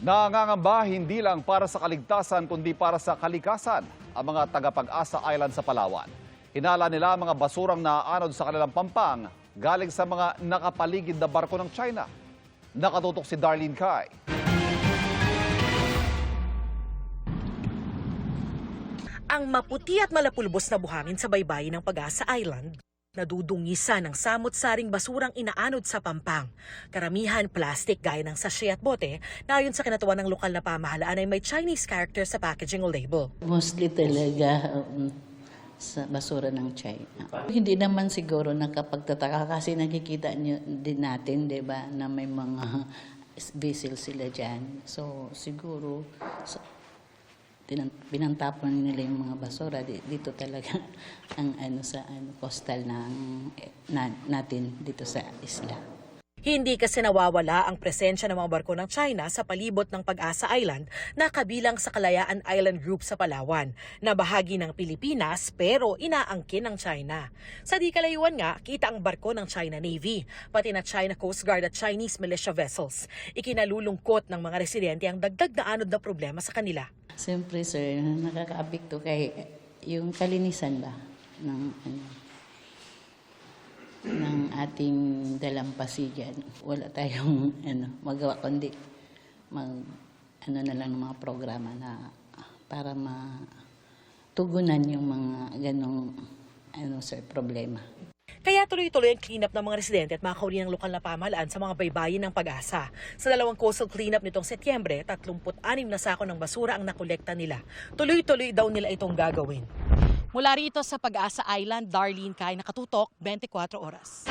Nangangamba hindi lang para sa kaligtasan kundi para sa kalikasan ang mga taga-Pag-asa Island sa Palawan. Hinala nila ang mga basurang naaanod sa kanilang pampang galing sa mga nakapaligid na barko ng China. Nakatutok si Darlene Kai. Ang maputi at malapulbos na buhangin sa baybayin ng Pag-asa Island, nadudungisa ng samot-saring basurang inaanod sa pampang. Karamihan plastic gaya ng sachet at bote na ayon sa kinatawan ng lokal na pamahalaan ay may Chinese character sa packaging o label. Mostly talaga sa basura ng China. Hindi naman siguro nakapagtataka kasi nakikita nyo din natin, di ba, na may mga vessel sila dyan. So siguro pinantapon nila yung mga basura dito talaga ang coastal natin dito sa isla. Hindi kasi nawawala ang presensya ng mga barko ng China sa palibot ng Pag-asa Island na kabilang sa Kalayaan Island Group sa Palawan, na bahagi ng Pilipinas pero inaangkin ng China. Sa di kalayuan nga, kita ang barko ng China Navy, pati na China Coast Guard at Chinese militia vessels. Ikinalulungkot ng mga residente ang dagdag na anod na problema sa kanila. Siyempre sir, nakaka-apekto kay yung kalinisan ba ng ating dalampasigan. Wala tayong magawa kundi na lang ng mga programa na para matugunan yung mga ganong problema. Kaya tuloy-tuloy ang cleanup ng mga residente at mga kaugnay ng lokal na pamahalaan sa mga baybayin ng Pag-asa. Sa dalawang coastal cleanup nitong Setyembre, 36 na sako ng basura ang nakolekta nila. Tuloy-tuloy daw nila itong gagawin. Mula rito sa Pag-asa Island, Darlene Kai, nakatutok, 24 oras.